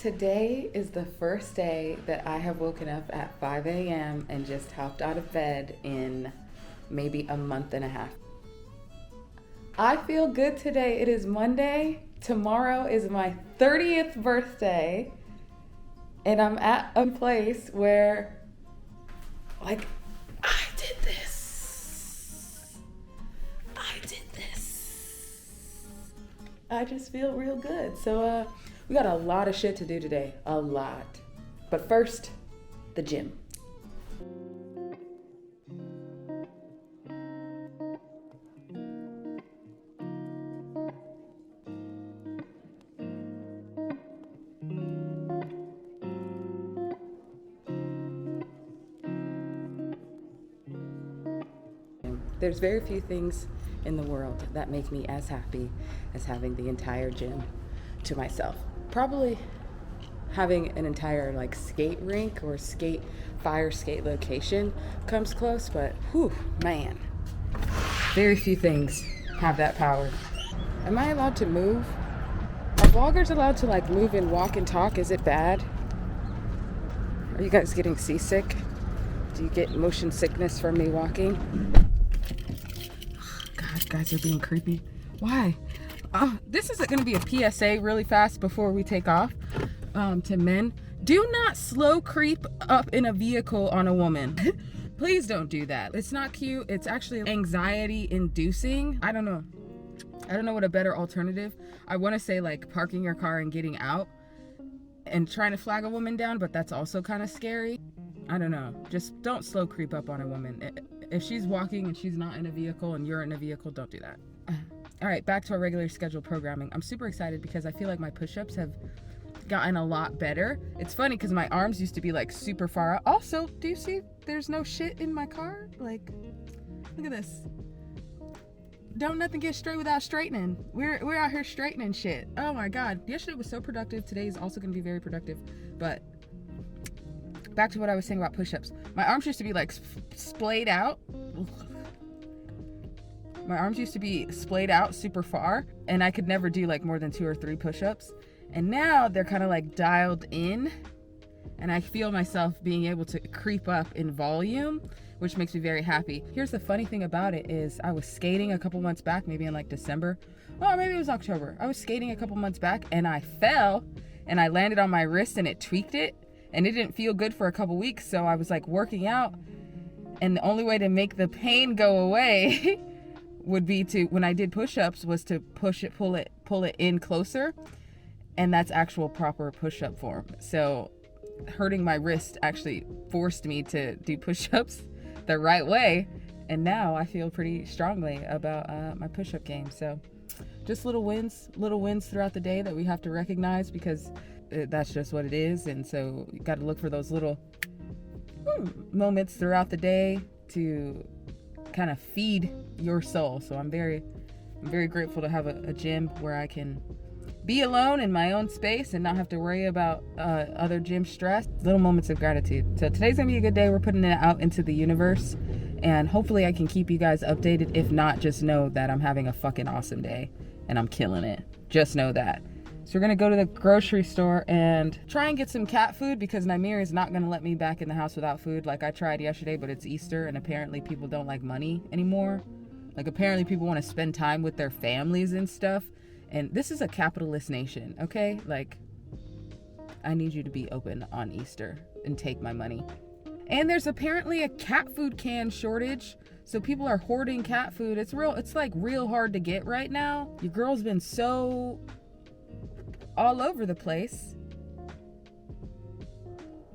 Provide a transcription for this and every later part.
Today is the first day that I have woken up at 5 a.m. and just hopped out of bed in maybe a month and a half. I feel good today. It is Monday. Tomorrow is my 30th birthday. And I'm at a place where, I did this. I just feel real good. So, we got a lot of shit to do today. A lot. But first, the gym. There's very few things in the world that make me as happy as having the entire gym to myself. Probably having an entire skate rink or fire skate location comes close, but whew, man, very few things have that power. Am I allowed to move? Are vloggers allowed to move and walk and talk? Is it bad? Are you guys getting seasick? Do you get motion sickness from me walking? God, guys are being creepy. Why? This is going to be a PSA really fast before we take off to men. Do not slow creep up in a vehicle on a woman. Please don't do that. It's not cute. It's actually anxiety inducing. I don't know what a better alternative. I want to say parking your car and getting out and trying to flag a woman down, but that's also kind of scary. I don't know. Just don't slow creep up on a woman. If she's walking and she's not in a vehicle and you're in a vehicle, don't do that. All right, back to our regular scheduled programming. I'm super excited because I feel like my push-ups have gotten a lot better. It's funny because my arms used to be super far out. Also, do you see there's no shit in my car? Look at this. Don't nothing get straight without straightening. We're out here straightening shit. Oh my God. Yesterday was so productive. Today is also going to be very productive. But back to what I was saying about push-ups. My arms used to be splayed out. My arms used to be splayed out super far, and I could never do more than 2 or 3 push-ups. And now they're kind of dialed in, and I feel myself being able to creep up in volume, which makes me very happy. Here's the funny thing about it is I was skating a couple months back, maybe in December. Oh, maybe it was October. I was skating a couple months back, and I fell, and I landed on my wrist, and it tweaked it, and it didn't feel good for a couple weeks. So I was working out, and the only way to make the pain go away would be to, when I did push-ups, was to pull it in closer, and that's actual proper push-up form. So hurting my wrist actually forced me to do push-ups the right way, and now I feel pretty strongly about my push-up game. So just little wins throughout the day that we have to recognize, because that's just what it is. And so you got to look for those little moments throughout the day to kind of feed your soul. So I'm very grateful to have a gym where I can be alone in my own space and not have to worry about other gym stress. Little moments of gratitude. So today's gonna be a good day. We're putting it out into the universe, and hopefully I can keep you guys updated. If not, just know that I'm having a fucking awesome day and I'm killing it. Just know that. So we're gonna go to the grocery store and try and get some cat food, because Naimir is not gonna let me back in the house without food. I tried yesterday, but it's Easter, and apparently people don't like money anymore. Apparently people want to spend time with their families and stuff. And this is a capitalist nation, okay? I need you to be open on Easter and take my money. And there's apparently a cat food can shortage, so people are hoarding cat food. It's real hard to get right now. Your girl's been so all over the place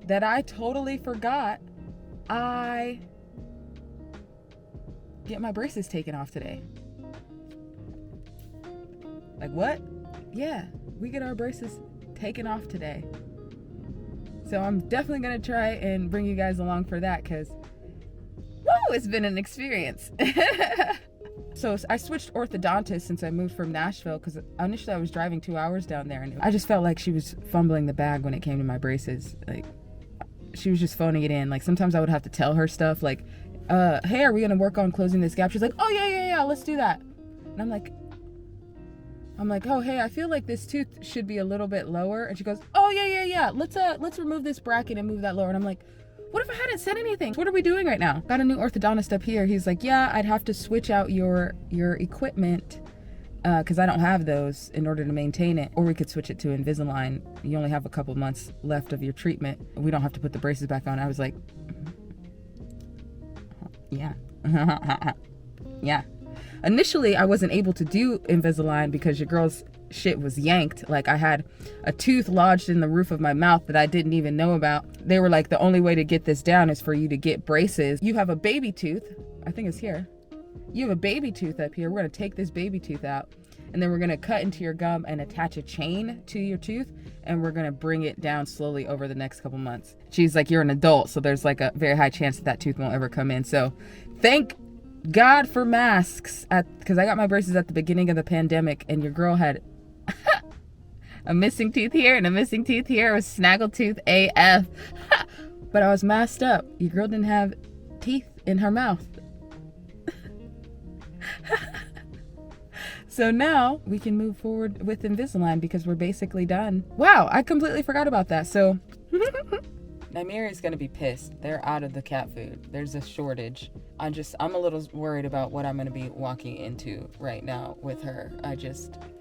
that I totally forgot I get my braces taken off today. What? Yeah, we get our braces taken off today. So I'm definitely gonna try and bring you guys along for that, because it's been an experience. So I switched orthodontists since I moved from Nashville, because initially I was driving 2 hours down there, and I just felt like she was fumbling the bag when it came to my braces. She was just phoning it in. Sometimes I would have to tell her stuff hey, are we gonna work on closing this gap? She's like, oh yeah, let's do that. And I'm like, I'm like, oh, hey, I feel like this tooth should be a little bit lower. And she goes, oh, yeah. Let's remove this bracket and move that lower. And I'm like, what if I hadn't said anything? What are we doing right now? Got a new orthodontist up here. He's like, yeah, I'd have to switch out your equipment because I don't have those in order to maintain it. Or we could switch it to Invisalign. You only have a couple months left of your treatment. We don't have to put the braces back on. I was like, yeah. Yeah. Initially, I wasn't able to do Invisalign because your girl's shit was yanked. Like, I had a tooth lodged in the roof of my mouth that I didn't even know about. They were like, the only way to get this down is for you to get braces. You have a baby tooth. I think it's here. You have a baby tooth up here. We're going to take this baby tooth out, and then we're going to cut into your gum and attach a chain to your tooth, and we're going to bring it down slowly over the next couple months. She's like, you're an adult, so there's like a very high chance that tooth won't ever come in. So thank God for masks, because I got my braces at the beginning of the pandemic, and your girl had a missing tooth here and a missing tooth here. It was snaggletooth AF. But I was masked up. Your girl didn't have teeth in her mouth. So now we can move forward with Invisalign because we're basically done. Wow, I completely forgot about that. So Nymeria's gonna be pissed. They're out of the cat food. There's a shortage. I'm a little worried about what I'm gonna be walking into right now with her.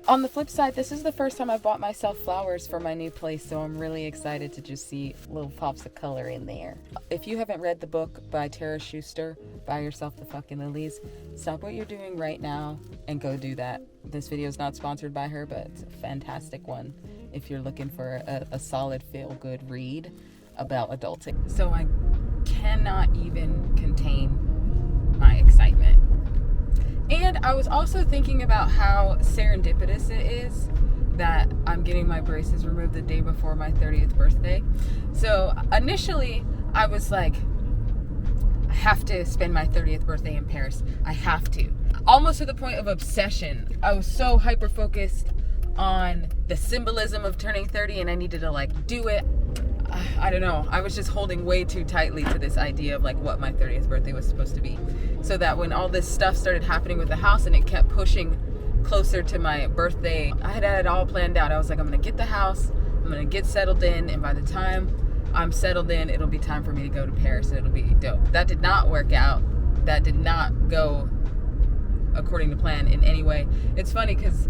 On the flip side, this is the first time I've bought myself flowers for my new place, so I'm really excited to just see little pops of color in there. If you haven't read the book by Tara Schuster, Buy Yourself the Fucking Lilies, stop what you're doing right now and go do that. This video is not sponsored by her, but it's a fantastic one if you're looking for a solid feel-good read about adulting. So I cannot even contain my excitement. And I was also thinking about how serendipitous it is that I'm getting my braces removed the day before my 30th birthday. So initially I was like, I have to spend my 30th birthday in Paris. I have to. Almost to the point of obsession. I was so hyper focused on the symbolism of turning 30 and I needed to like do it. I don't know. I was just holding way too tightly to this idea of like what my 30th birthday was supposed to be. So that when all this stuff started happening with the house and it kept pushing closer to my birthday, I had it all planned out. I was like, I'm going to get the house, I'm going to get settled in, and by the time I'm settled in, it'll be time for me to go to Paris and it'll be dope. That did not work out. That did not go according to plan in any way. It's funny because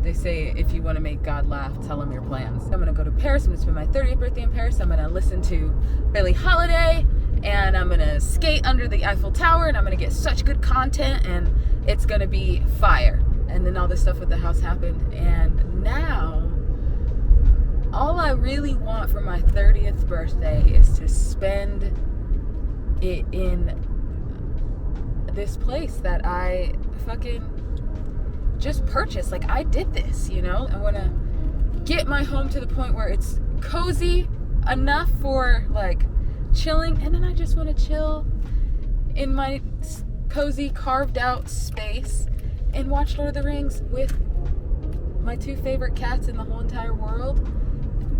they say if you want to make God laugh, tell him your plans. I'm going to go to Paris. I'm going to spend my 30th birthday in Paris. I'm going to listen to Billie Holiday and I'm going to skate under the Eiffel Tower and I'm going to get such good content and it's going to be fire. And then all this stuff with the house happened. And now all I really want for my 30th birthday is to spend it in this place that I fucking just purchased. Like, I did this, you know? I want to get my home to the point where it's cozy enough for like chilling, and then I just want to chill in my cozy carved out space and watch Lord of the Rings with my two favorite cats in the whole entire world.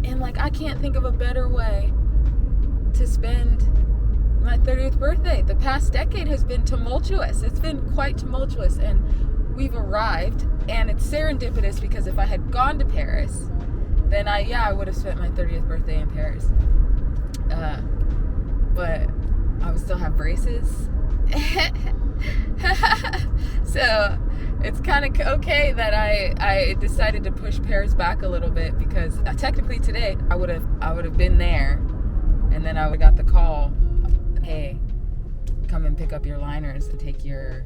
And like, I can't think of a better way to spend my 30th birthday. The past decade has been tumultuous. It's been quite tumultuous, and we've arrived, and it's serendipitous because if I had gone to Paris, then I would have spent my 30th birthday in Paris. But I would still have braces. So it's kind of okay that I decided to push Paris back a little bit because technically today I would have been there, and then I would have got the call, hey, come and pick up your liners and take your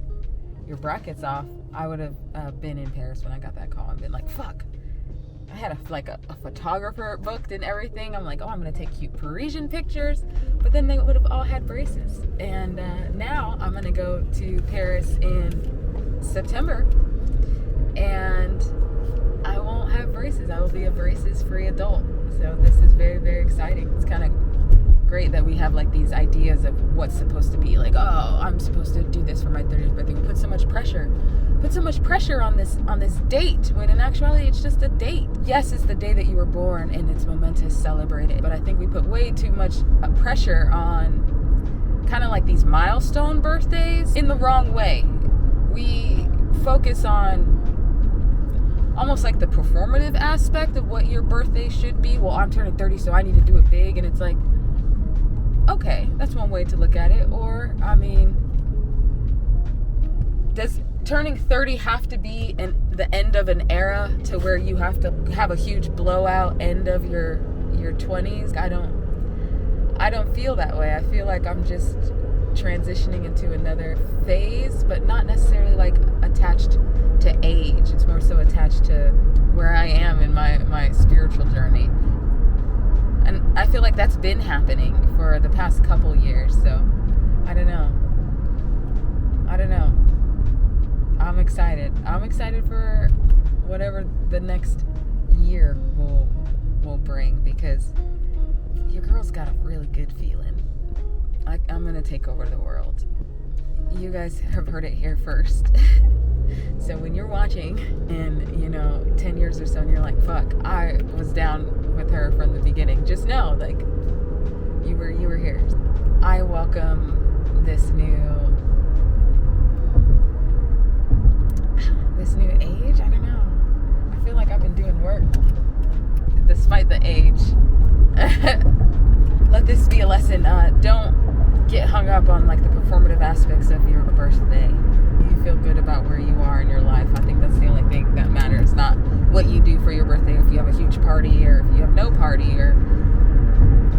brackets off. I would have been in Paris when I got that call and been like, fuck. I had a photographer booked and everything. I'm like, oh, I'm going to take cute Parisian pictures. But then they would have all had braces. And now I'm going to go to Paris in September. And I won't have braces. I will be a braces-free adult. So this is very, very exciting. It's kind of great that we have like these ideas of what's supposed to be. Like, oh, I'm supposed to do this for my 30th birthday. We put so much pressure on this date, when in actuality it's just a date. Yes, it's the day that you were born and it's momentous, celebrate it. But I think we put way too much pressure on kind of like these milestone birthdays in the wrong way. We focus on almost almost like the performative aspect of what your birthday should be. Well, I'm turning 30, so I need to do it big. And it's like, okay, that's one way to look at it. Or, I mean, does turning 30 have to be the end of an era to where you have to have a huge blowout end of your 20s? I don't feel that way. I feel like I'm just transitioning into another phase, but not necessarily like attached to age. It's more so attached to where I am in my spiritual journey. And I feel like that's been happening for the past couple years. So I don't know. I'm excited. I'm excited for whatever the next year will bring, because your girl's got a really good feeling. I'm gonna take over the world. You guys have heard it here first. So when you're watching in 10 years or so and you're like, fuck, I was down with her from the beginning, just know, like, you were here. I welcome this new age. I don't know. I feel like I've been doing work despite the age. Let this be a lesson. Don't get hung up on like the performative aspects of your birthday. You feel good about where you are in your life. I think that's the only thing that matters, not what you do for your birthday. If you have a huge party or if you have no party, or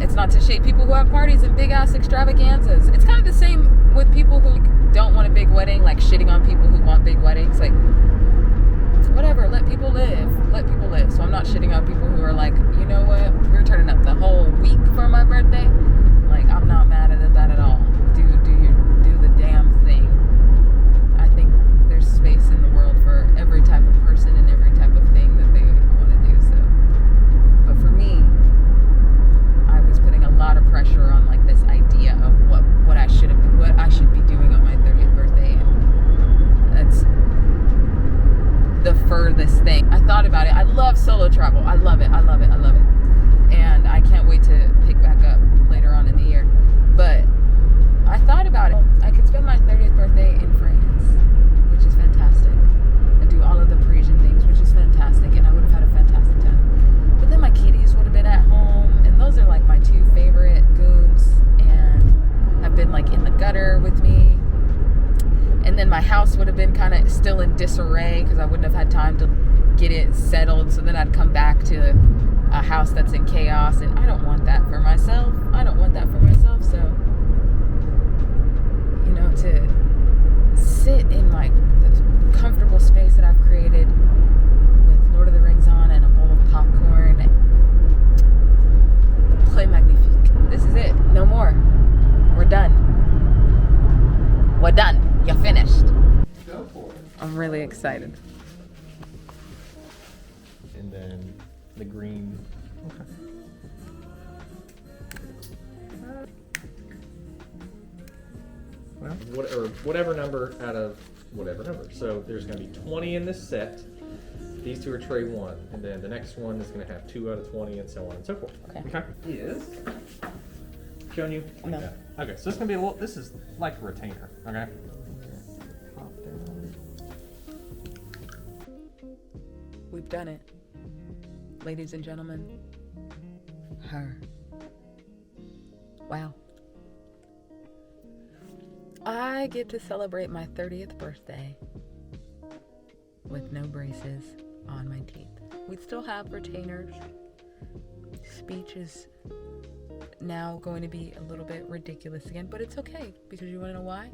it's not to shade people who have parties and big ass extravaganzas. It's kind of the same with people who don't want a big wedding, like shitting on people who want big weddings. Like, whatever, let people live. So I'm not shitting on people who are like, you know what, we're turning up the whole week for my birthday. Like, I'm not mad at that at all. Do the damn thing. I think there's space in the world for every type of person and every type of thing that they want to do. So, but for me, I was putting a lot of pressure on like this idea of what I should be doing on my 30th birthday, and that's the furthest thing. I thought about it. I love solo travel. I love it. And I can't wait to pick back up later on in the year. But I thought about it. I could spend my 30th birthday in France, which is fantastic, and do all of the Parisian things, which is fantastic, and I would have had a fantastic time. But then my kitties would have been at home, and those are like my two favorite goons, and have been like in the gutter with me. And then my house would have been kind of still in disarray because I wouldn't have had time to get it settled. So then I'd come back to a house that's in chaos, and I don't want that for myself. So, to sit in like the comfortable space that I've created with Lord of the Rings on and a bowl of popcorn, play magnifique. This is it. No more. We're done. You're finished. Go for it. I'm really excited. And then the green. Okay. Well, whatever number out of whatever number. So there's going to be 20 in this set. These two are tray 1, and then the next one is going to have 2 out of 20, and so on and so forth. Okay. Is showing you like No. that. Okay, so this is going to be a little. This is like a retainer. Okay. We've done it. Ladies and gentlemen, her. Wow. I get to celebrate my 30th birthday with no braces on my teeth. We still have retainers. Speech is now going to be a little bit ridiculous again, but it's okay, because you want to know why?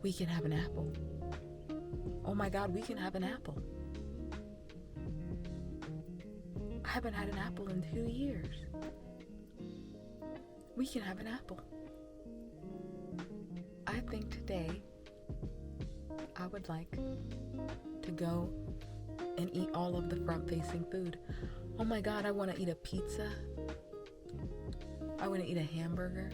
We can have an apple. Oh my God, we can have an apple. I haven't had an apple in 2 years. We can have an apple. I think today I would like to go and eat all of the front-facing food. Oh my God, I want to eat a pizza. I want to eat a hamburger.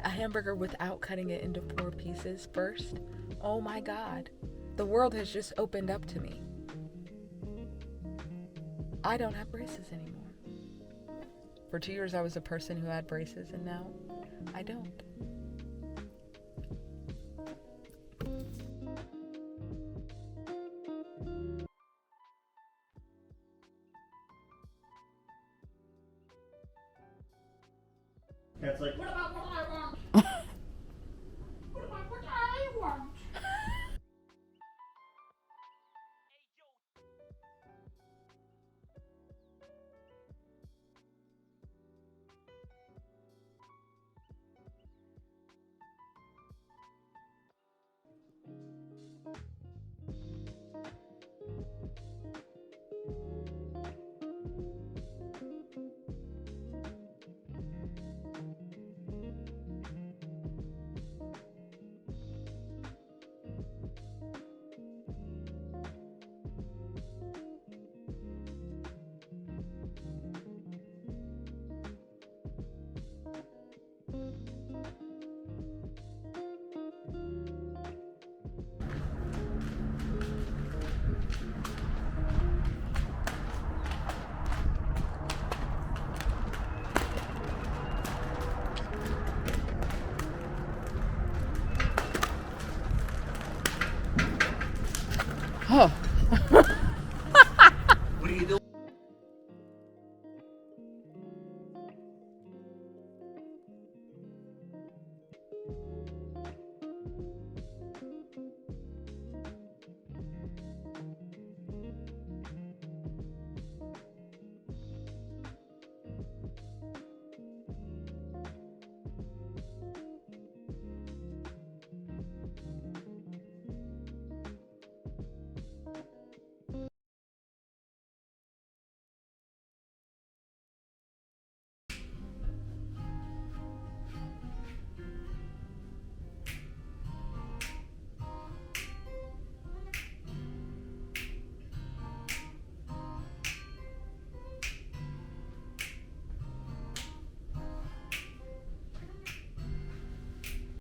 A hamburger without cutting it into 4 pieces first. Oh my God. The world has just opened up to me. I don't have braces anymore. For 2 years I was a person who had braces, and now I don't. Cat's like, what about what I want? What about what I want? Oh.